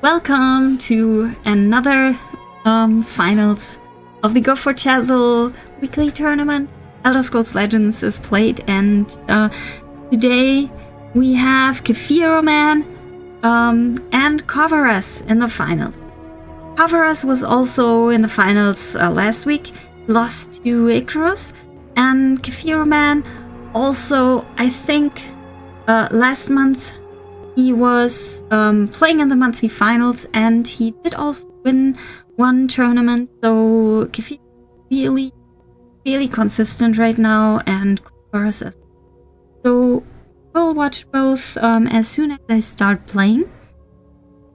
Welcome to another finals of the Go4TESL weekly tournament. Elder Scrolls Legends is played, and today we have Kefiroman and Koveras in the finals. Koveras was also in the finals last week, lost to Icarus, and Kefiroman also, I think, last month he was playing in the monthly finals, and he did also win one tournament. So Kefi really consistent right now, and Koveras as well. So we'll watch both as soon as I start playing.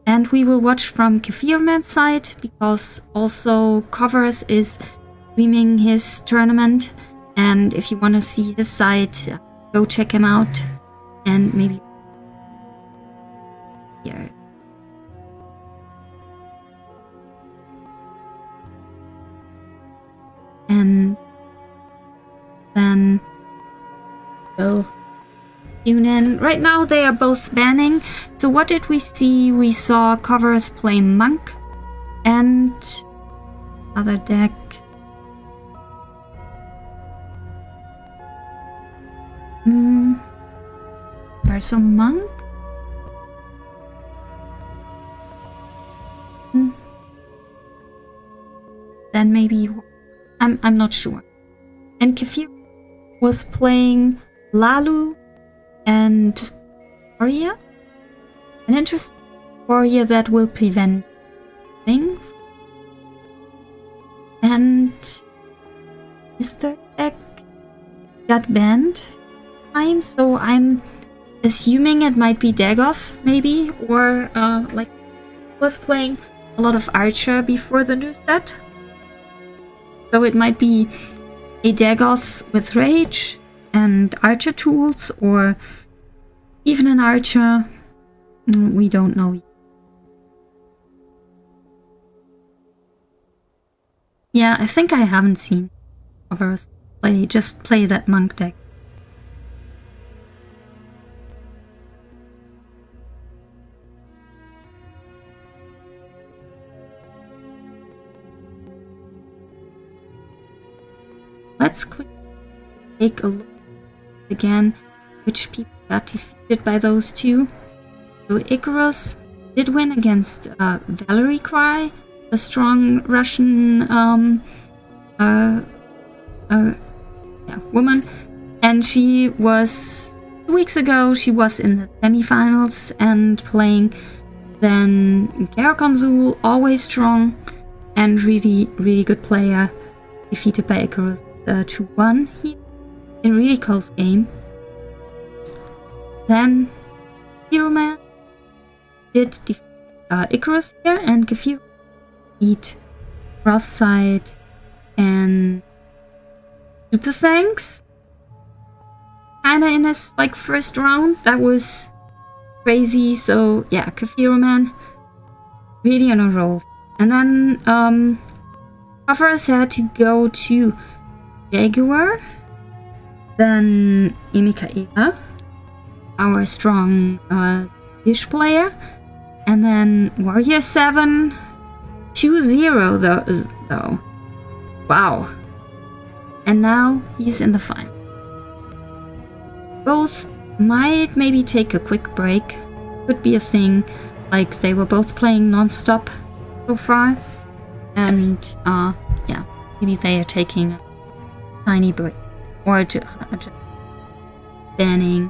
And we will watch from Kefiroman's side, because also Koveras is streaming his tournament. And if you want to see his side, go check him out. And maybe here. And then we'll tune in. Right now they are both banning. So what did we see? We saw Koveras play Monk and other deck. There's a Monk. Then maybe I'm not sure. And Kefir was playing Lalu and Warrior. An interesting warrior that will prevent things. And is the deck got banned time? So I'm assuming it might be Dagoth, maybe, or like was playing a lot of Archer before the new set. So it might be a Dagoth with Rage and Archer tools, or even an Archer. We don't know. Yeah, I think I haven't seen Koveras play that Monk deck. Let's quickly take a look again which people got defeated by those two. So Icarus did win against Valerie Cry, a strong Russian woman, and she was 2 weeks ago. She was in the semifinals and playing. Then Konsul, always strong and really good player, defeated by Icarus 2-1 here in really close game. Then Kefiroman did defeat Icarus here, and Kefiroman beat Cross Side and Super Thanks kinda in his like first round. That was crazy. So yeah, Kefiroman really on a roll. And then Koveras had to go to Jaguar, then Emikaela, our strong dish player, and then Warrior 7 2-0 though. Wow. And now he's in the final. Both might maybe take a quick break. Could be a thing, like they were both playing non-stop so far, and yeah, maybe they are taking a tiny break, or just banning.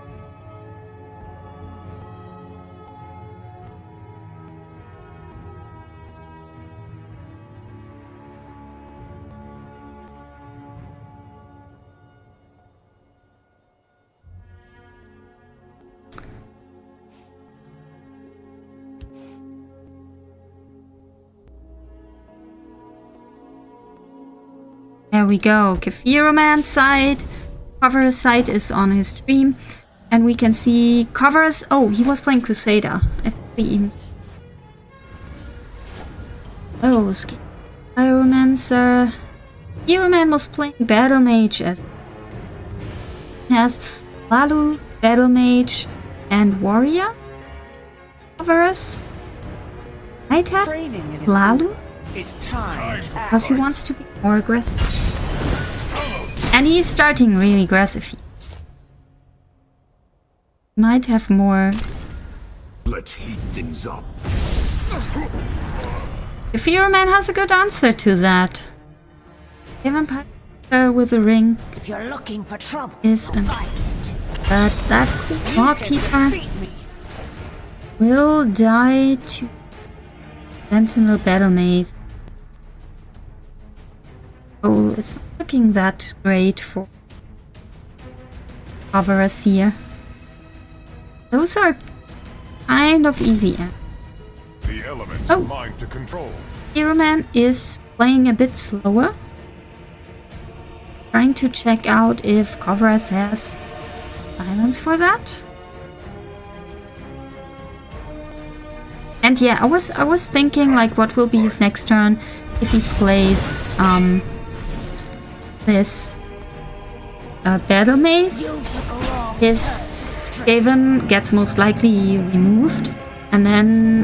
There we go. Kefiroman's side. Koveras' side is on his stream. And we can see Koveras. Oh, he was playing Crusader. I think we even. Oh, Pyromancer. Kefiroman was playing Battle Mage as. Has Lalu, Battle Mage, and Warrior. Koveras. Might have Lalu, It's time to because he wants to be more aggressive. And he's starting really aggressive. He might have more. Let's heat things up. Kefiroman has a good answer to that. Vampire with a ring If you're looking for trouble, is an find it. but that Lawkeeper will die to Sentinel Battle Maze. Oh, it's not looking that great for Koveras here. Those are kind of easy. The elements Oh. are mine to control. Kefiroman is playing a bit slower. Trying to check out if Koveras has silence for that. And yeah, I was thinking like what will be his next turn if he plays this battle maze. His Skaven gets most likely removed, and then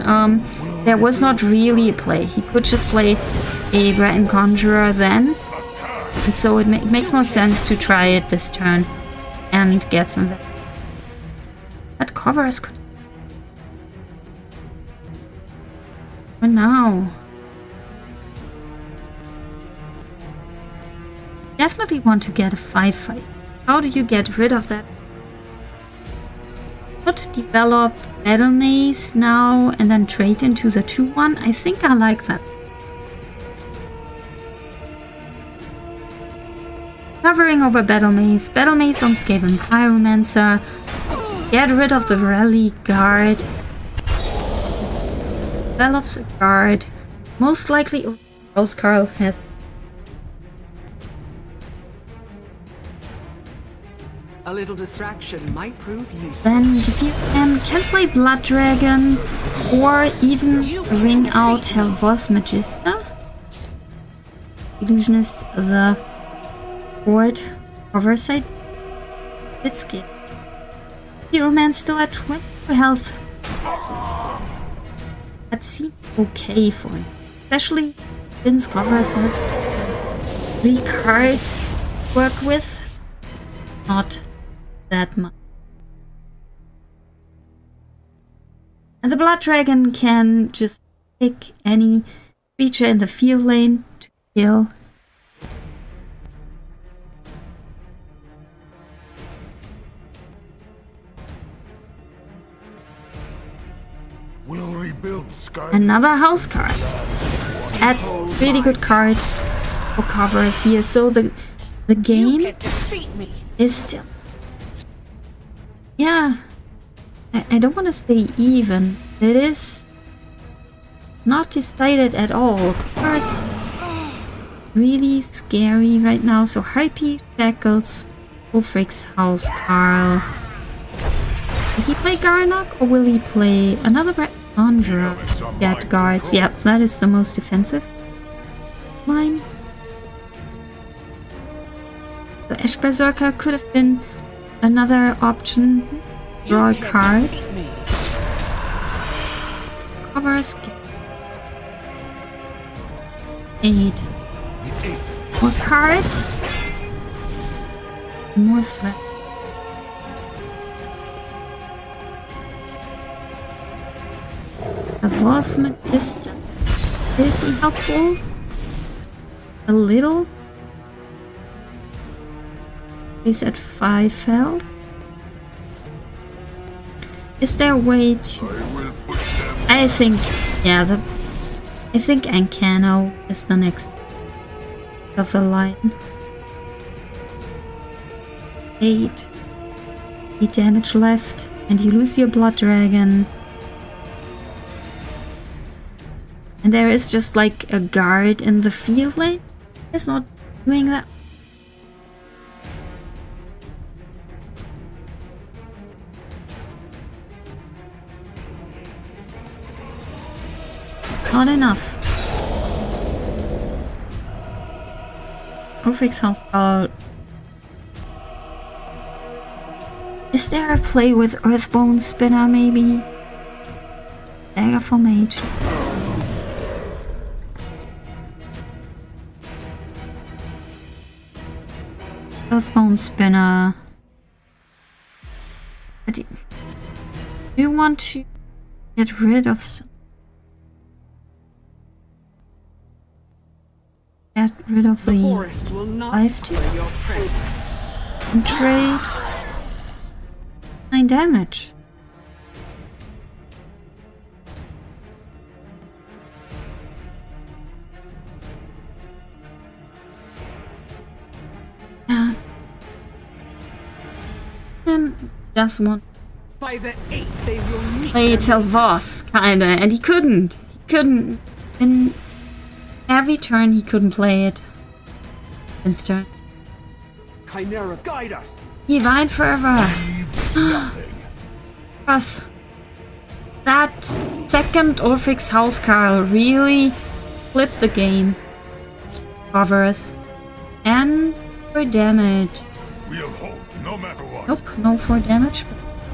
there was not really a play. He could just play a Breton Conjurer then, and so it makes more sense to try it this turn and get some. But Koveras could. For now. Definitely want to get a 5-5. How do you get rid of that? Could develop Battle Maze now and then trade into the 2-1. I think I like that. Covering over Battle Maze. Battle Maze on Skaven Pyromancer. Get rid of the Rally Guard. Develops a guard. Most likely Oscar has. A little distraction might prove useful. Then if you can play Blood Dragon or even ring out Helvos Magista. Illusionist the board oversight. It's good. Kefiroman still at 20 health. That seems okay for him. Especially since Koveras has 3 cards to work with. Not that much. And the Blood Dragon can just pick any creature in the field lane to kill. We'll rebuild Sky. Another house card. That's a really good card for Koveras here. So the game Defeat me. is still. Yeah. I don't want to say even. It is not decided at all. Koveras really scary right now. So Harpy, Shackles, Ulfric's House Carl. Will he play Garnock or will he play another Conjurer? Get guards. Yep, that is the most defensive. Mine. The Ash Berserker could have been another option. Draw a card. Koveras. 8. More cards. More threat. Advancement distance. Is he helpful? A little. He's at 5 health. Is there a way to? I think, yeah. I think Ancano is the next of the line. 8 damage left, and you lose your Blood Dragon. And there is just like a guard in the field lane. It's not doing that. Not enough. Ulfric's House Carl. Is there a play with Earthbone Spinner maybe? Dagger for Mage. Earthbone Spinner. Do you want to get rid of The forest will not 50 sway your presence. and trade 9 damage? Yeah. And just want By the 8th, they will meet. play Telvos, kinda, and he couldn't. He couldn't. In every turn, he couldn't play it. This turn. Chimera, guide us! He died forever. Us. That second Orphix Housecarl really flipped the game. Koveras. And for damage. We'll hold, no matter what. Nope, no for damage.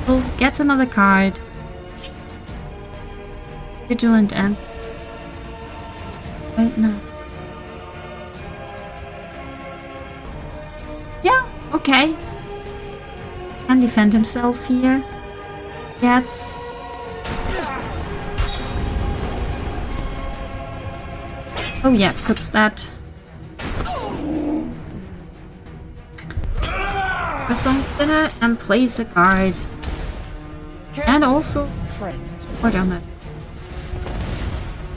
But gets another card. Vigilant and right now. Yeah, okay. Can defend himself here. Gets oh yeah, puts that Earthbone Spinner and plays a card. And also what on that?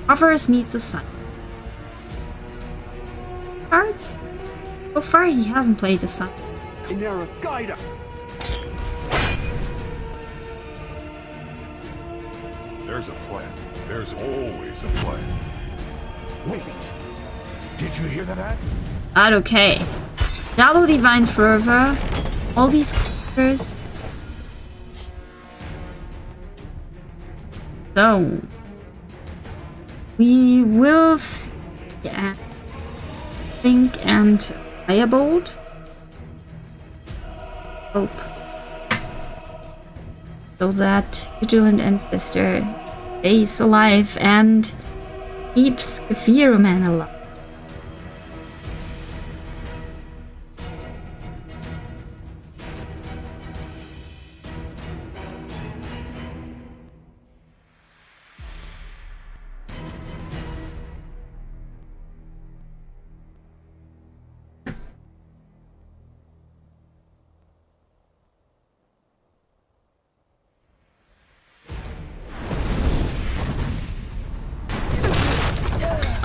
Koveras needs a sign. Cards? So far he hasn't played a sign. Chimera, guide us! There's a plan. There's always a plan. Wait! Did you hear that? But okay. Double Divine Fervor. All these characters. So we will see, yeah, Think and Firebolt. Hope. So that Vigilant Ancestor stays alive and keeps Kefiroman alive.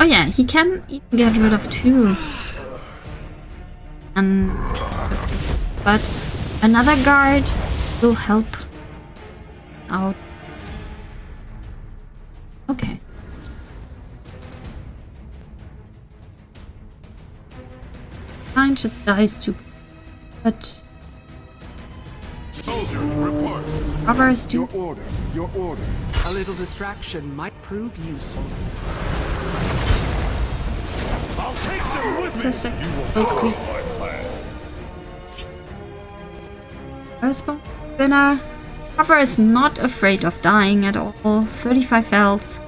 Oh yeah, he can even get rid of 2. And but another guard will help out. Okay. Mine just dies too. But Soldiers, report! others do. Your order, your order. A little distraction might prove useful. I'll take them with me! Sister, You will both follow quick. my plan. Earthbone Spinner. Koveras is not afraid of dying at all. 35 health.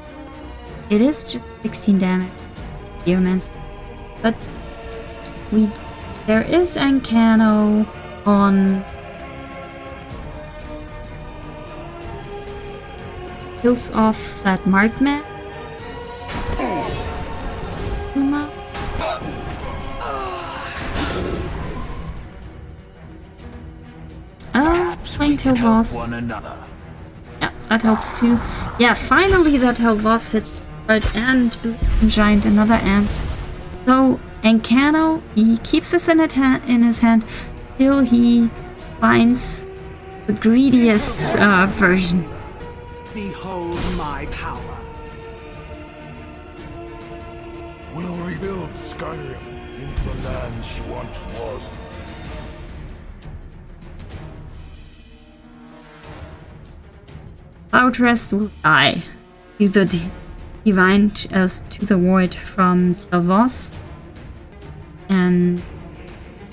It is just 16 damage. Dearmans. But there is Ancano on kills off that Markman. Playing Telvos. One another. Yeah, that helps too. Yeah, finally that Telvos hits hard and Giant another ant. So Ancano, he keeps this in his hand till he finds the greediest version. Behold my power. We'll rebuild Skyrim into the land she once was. Outrest will die to the divine to the ward from Telvos. And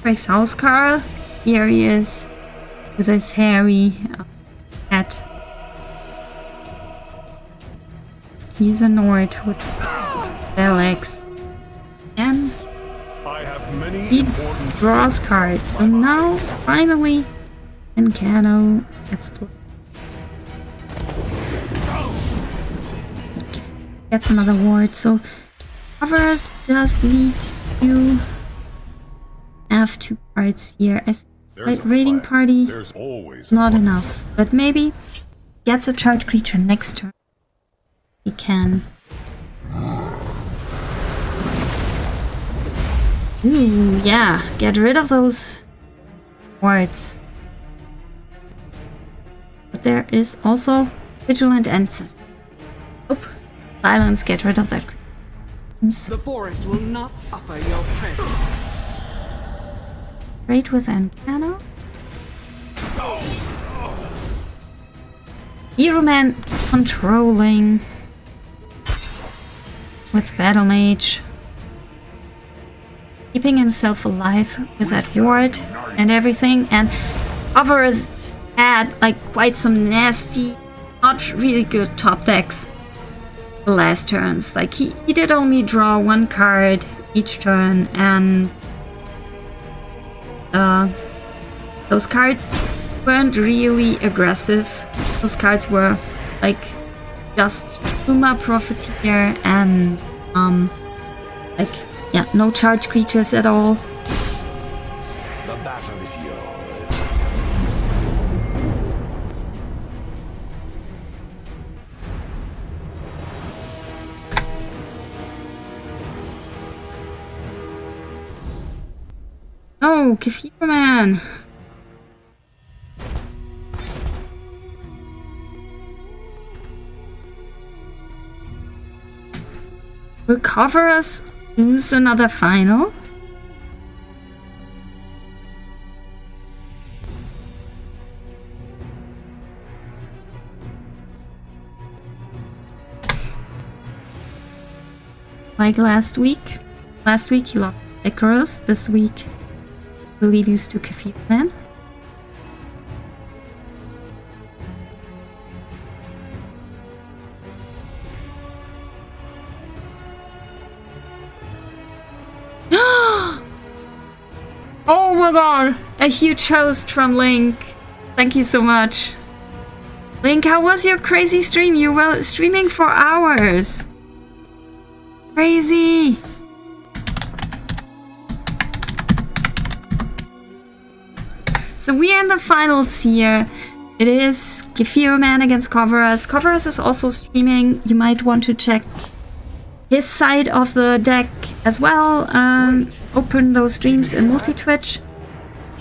Rex Housecarl, here he is with his hairy hat. He's a Nord with spell X. And I have many he important draws things cards. So on my now, mind. finally, Encano gets played. Gets another ward. So Koveras does need to have 2 cards here. I think There's that a raiding plan. party There's always a not plan. enough, but maybe gets a charge creature next turn. He can. Ooh, yeah, get rid of those wards. But there is also Vigilant Ancestor. Oh, silence, get rid of that. The forest will not suffer your presence. Trade with Encano. Kefiroman controlling with Battle Mage. Keeping himself alive with that ward and everything. And Koveras had like quite some nasty, not really good top decks the last turns. Like he did only draw 1 card each turn, and those cards weren't really aggressive. Those cards were like just Puma Profiteer and like, yeah, no charge creatures at all. The battle is yours. Oh, Kefiroman! Will Koveras lose another final? Like last week? Last week he lost Icarus, this week will he lose to Kefiroman? Oh my god! A huge host from Link. Thank you so much. Link, how was your crazy stream? You were streaming for hours. Crazy. So we are in the finals here. It is Kefiroman against Koveras. Koveras is also streaming. You might want to check his side of the deck as well. Open those streams in multi-twitch.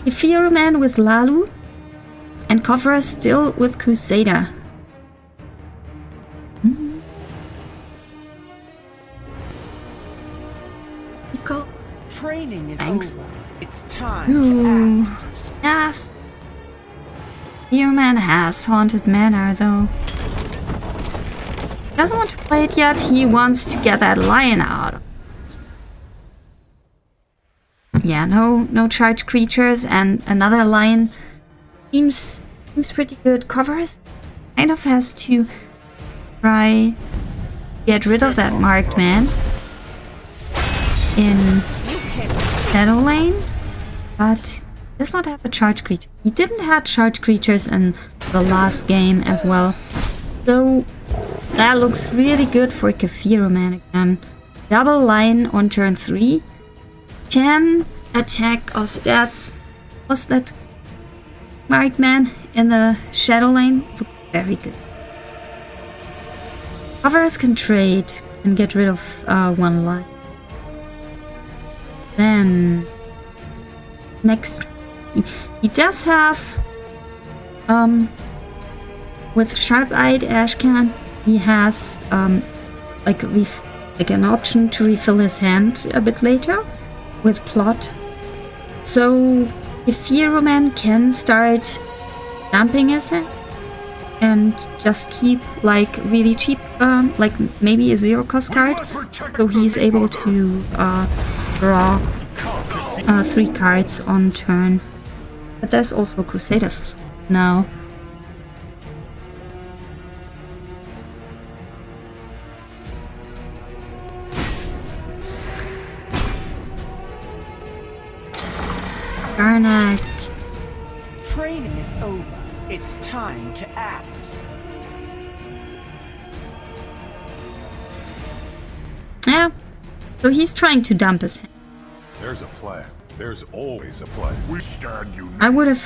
Kefiroman with Lalu and Koveras still with Crusader. Nico. Training is Thanks. over. It's time Ooh, to act. yes. Kefiroman has Haunted Manor though. Doesn't want to play it yet. He wants to get that lion out. Yeah, no charge creatures, and another lion seems pretty good. Koveras kind of has to try get rid of that marked man in Shadow Lane, but does not have a charge creature. He didn't have charge creatures in the last game as well, so that looks really good for Kefiroman again. Double line on turn 3. Can attack or stats. Was that marked man in the Shadow Lane? Looks very good. Koveras can trade and get rid of 1 line. Then next, he does have with Sharp-Eyed Ashcan, he has like an option to refill his hand a bit later with Plot. So Kefiroman can start dumping his hand and just keep like really cheap, like maybe a 0-cost card, so he's able to draw 3 cards on turn. But there's also Crusaders now. Garnak. Training is over. It's time to act. Yeah. So he's trying to dump his hand. There's a plan. There's always a plan. We stand you I would have...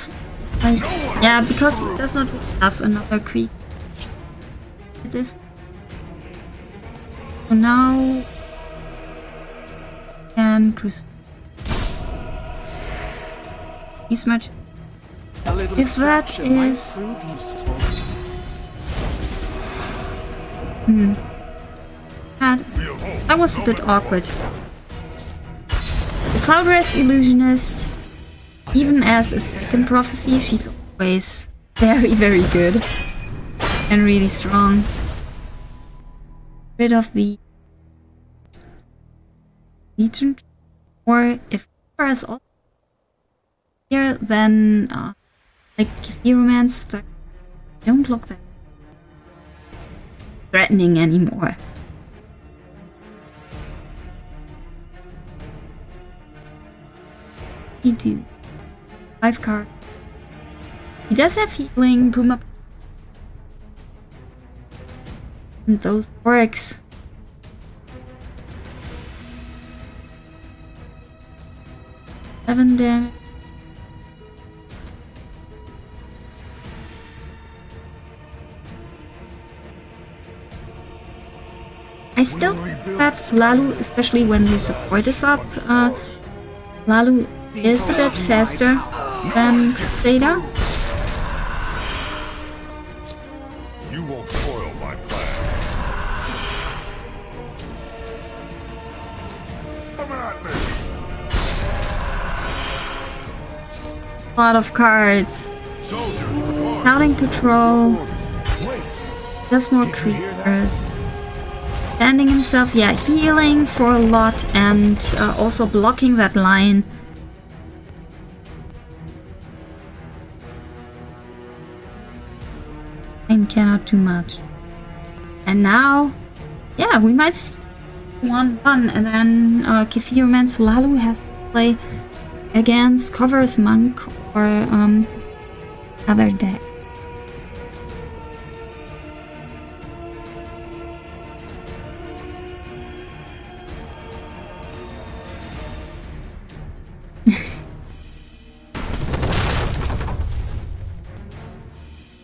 yeah, because he does not have another creep. It is. So now... and cruise. He's much... A little if that distraction might is... prove useful. That was a bit awkward. The Koveras Illusionist, even as a second prophecy, she's always very, very good. And really strong. Rid of the Legion. Or if Koveras also here, then like Kefiroman's don't look that threatening anymore. He do 5 cards. He does have healing, boom up, and those works. Seven damage. I still have Lalu, especially when the support is up. Lalu is a bit faster than Zeta. You won't spoil my plan. Come at me. A lot of cards. Soldiers, report. Scouting patrol. Wait. Just more creatures. Standing himself, yeah, healing for a lot and also blocking that line. And cannot do much. And now, yeah, we might see 1-1 and then Kefiroman's Lalu has to play against Koveras Monk or other deck.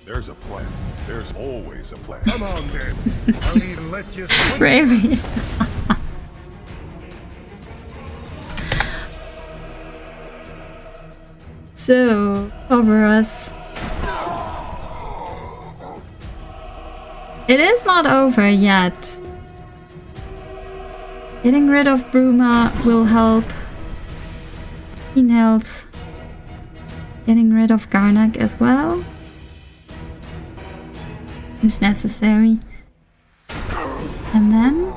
There's a plan. There's always a plan. Come on then. I'll even let you swing. Bravery. So, Koveras. It is not over yet. Getting rid of Bruma will help. In health. Getting rid of Garnak as well. Seems necessary. And then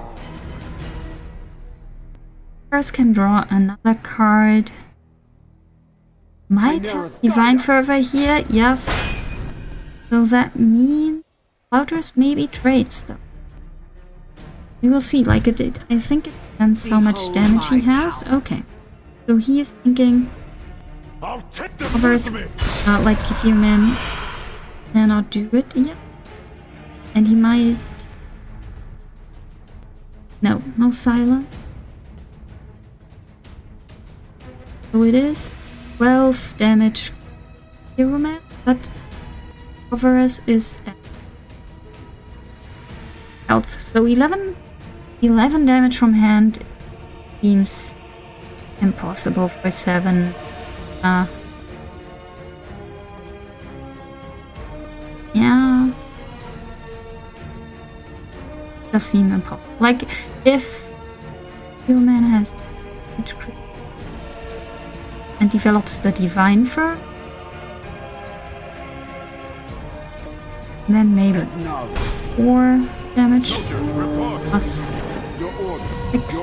first can draw another card. Might have Divine Fervor here, yes. So that means Cloudress maybe trades though. We will see, like it did. I think it depends how much damage he has. Okay. So he is thinking I'll take the Koveras, like Kefiroman cannot do it yet. And he might... no silence. So it is 12 damage Kefiroman, but Koveras is at health. So 11 damage from hand seems impossible for 7. Yeah. Does seem impossible. Like, if Kefiroman has huge crit and develops the Divine Fur, then maybe 4 damage plus 6,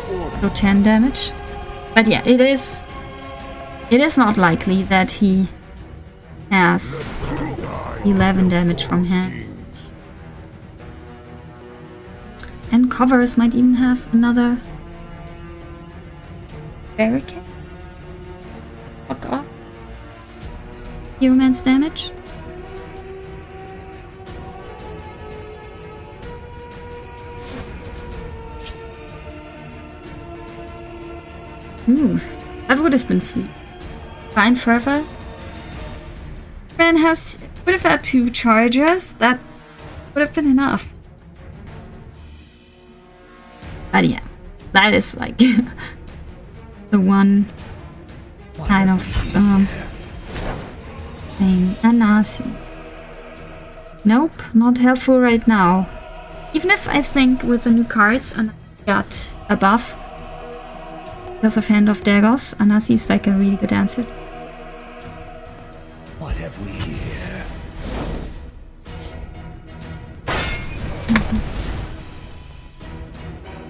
so 10 damage. But yeah, it is not likely that he has 11 damage from hand. And Koveras might even have another barricade. Fuck off. Kefiroman's damage. Ooh, that would have been sweet. Divine Fervor. Man would have had 2 charges. That would have been enough. But yeah, that is like the one kind of thing. Anasi. Nope, not helpful right now. Even if I think with the new cards and got a buff because of Hand of Dagoth, Anasi is like a really good answer. What have we here?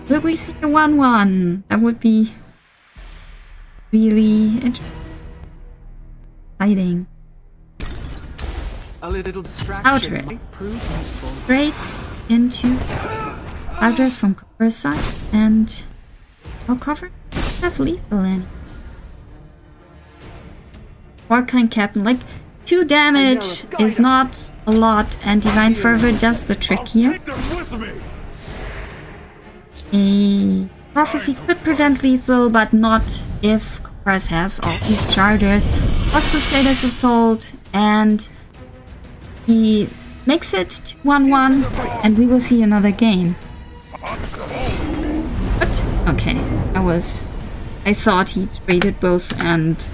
Will we see a 1-1? That would be really exciting. A little distraction Outright. might prove useful. Straights into Outers from Koveras side, and no cover have lethal in. Warkind Captain, like 2 damage is not a lot, and Divine Fervor does the trick here. Take them with me. A Prophecy could prevent lethal, but not if Koveras has all these chargers. Plus Crusader's Assault, and he makes it to 1-1, and we will see another game. What? Okay, I thought he traded both and...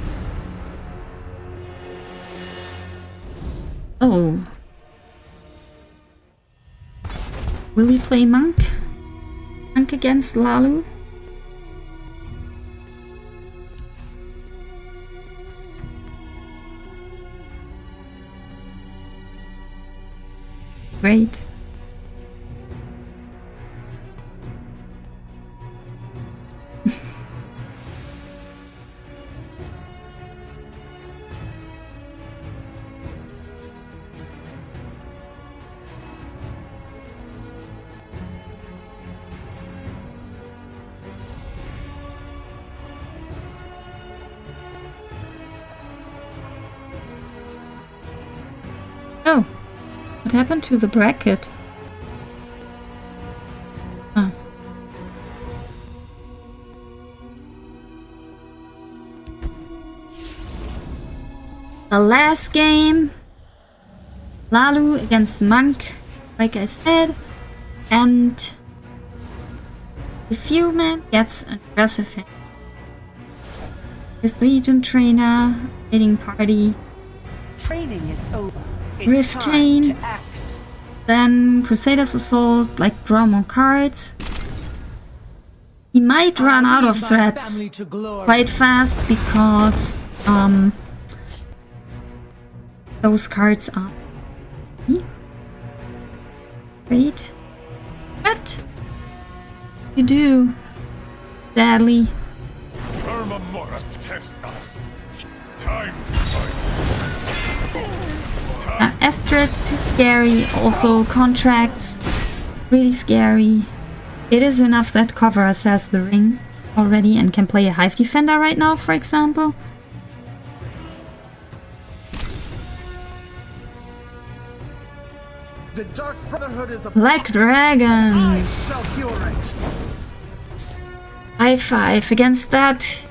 Oh. Will he play Monk? Monk against Lalu? Great. Oh, what happened to the bracket? Oh. The last game, Lalu against Monk, like I said, and Kefiroman gets an aggressive hand. With Legion Trainer, Hitting Party, Training is over. It's Riftain, time to act. then Crusader's Assault, like draw more cards. He might run out of threats quite fast because those cards are great. But you do, sadly. Irma Mora tests us. Time to fight. Astrid, too scary, also contracts, really scary. It is enough that Koveras has the ring already and can play a Hive Defender right now, for example. The Dark Brotherhood is a Black Dragon! I shall cure it. 5-5 against that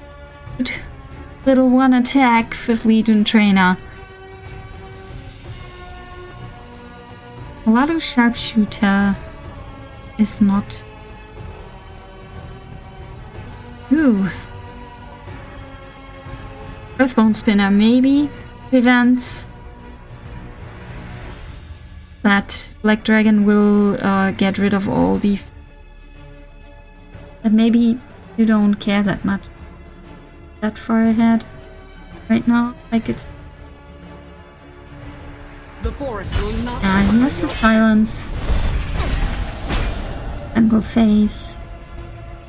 little 1 attack 5th Legion Trainer. A lot of Sharpshooter is not... Ooh. Earthbone Spinner maybe prevents that Black Dragon will get rid of all the... But maybe you don't care that much. That far ahead right now, like it's... The forest will not. Yeah, he has to silence and go face.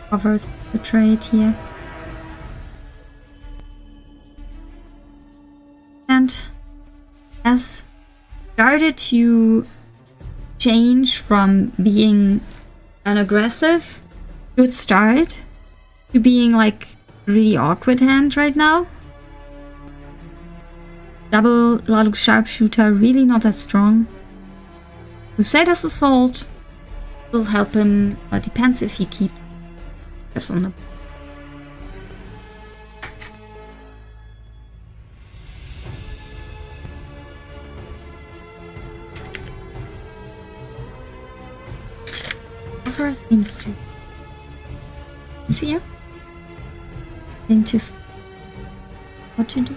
Covers the trade here. And has started to change from being an aggressive good start to being like really awkward hand right now. Double Laluk Sharpshooter, really not that strong. Crusader's Assault will help him, depends if he keeps this on the... First seems to... Fear? Think to... What to do?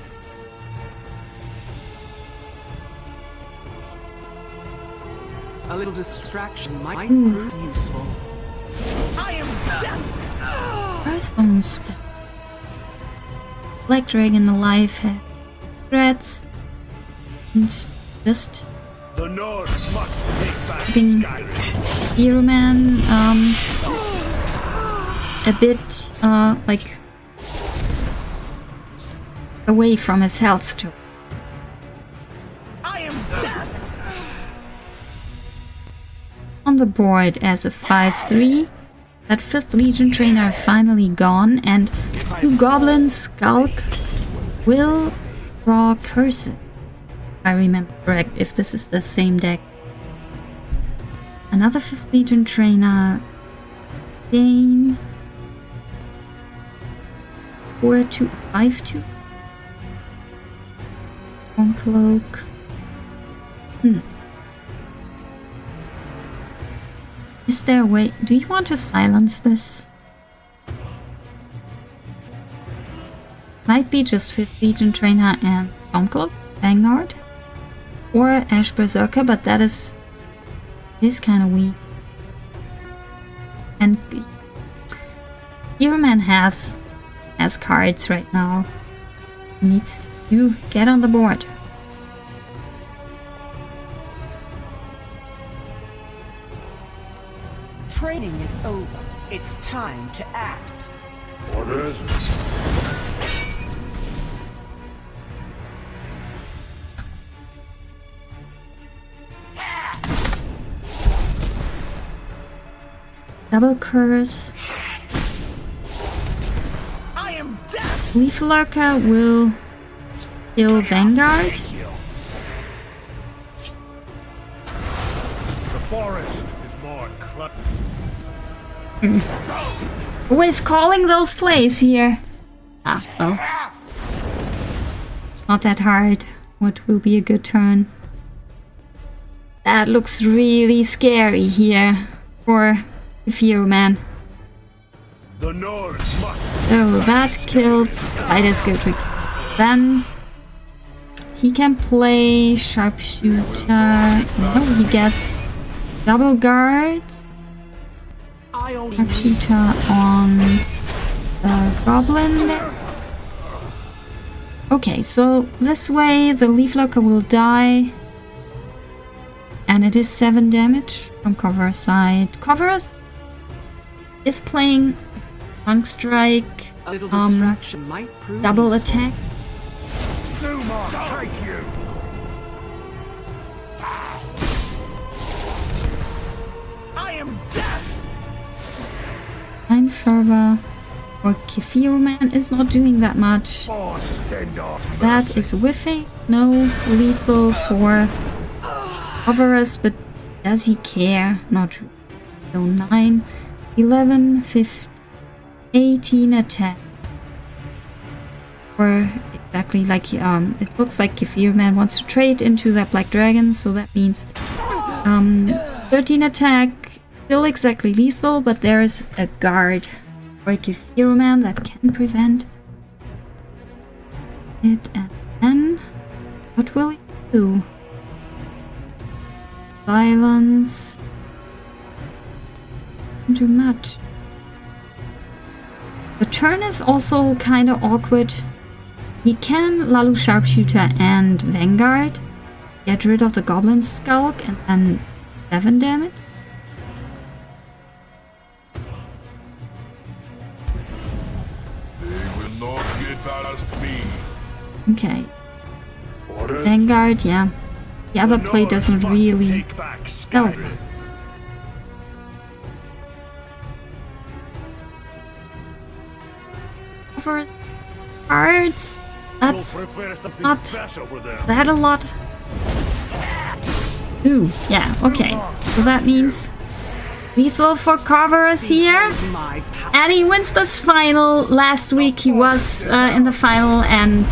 A little distraction might prove useful. I am death! Earthbones. Black Dragon alive had threats. And just The Nords must take back being Skyrim. Kefiroman, a bit like away from his health too. I am death! On the board as a 5-3, that 5th Legion trainer finally gone, and 2 goblins skulk will draw curses. If I remember correct, if this is the same deck. Another 5th Legion trainer gain 4-2, 5-2. One cloak. Is there a way? Do you want to silence this? Might be just 5th Legion trainer and Stormcloak, Vanguard, or Ash Berserker, but that is kind of weak. And Kefiroman has cards right now. He needs to get on the board. Training is over. It's time to act. Orders? Double curse. I am death! Leaf Lurker will kill Vanguard. The forest is more cluttered. Always calling those plays here. Ah, well. Not that hard. What will be a good turn? That looks really scary here for Kefiroman. The Nords must So that killed Spider's Gotrek. Then he can play Sharpshooter. No, he gets double guards. I only Sharpshooter on the Goblin there. Okay, so this way the Leaf Lurker will die. And it is 7 damage from Koveras side. Koveras is playing Funk Strike, a little distraction might prove double useful. attack. Numa, take you! I am death! Nine Fervor or Kefiroman is not doing that much. Oh, stand off. That is whiffing. No lethal for Koveras, but does he care? Not really. So 9, 11, 15, 18 attack. Or exactly like it looks like Kefiroman wants to trade into that Black Dragon, so that means 13 attack, still exactly lethal, but there is a guard for Kefiroman that can prevent it. And then what will he do? Silence. Not too much. The turn is also kind of awkward. He can Lalu Sharpshooter and Vanguard, get rid of the Goblin Skulk, and then 7 damage. They will not get past me. Okay, Orders? Vanguard, yeah. The other play Nords doesn't must really take back help. Skyrim. For cards, That's We'll prepare something not special for them. that a lot. Ooh, yeah, okay. So that means lethal for Koveras here. My power. And he wins this final. Last week he was in the final and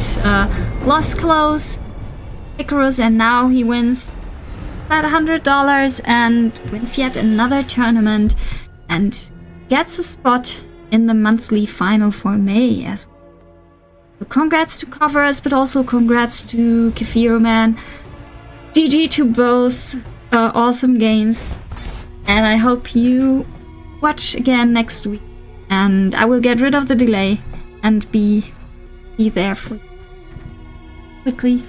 lost close Icarus, and now he wins that $100 and wins yet another tournament and gets a spot in the monthly final for May as well. So congrats to Koveras, but also congrats to Kefiroman. GG to both. Awesome games. And I hope you watch again next week. And I will get rid of the delay and be there for you quickly.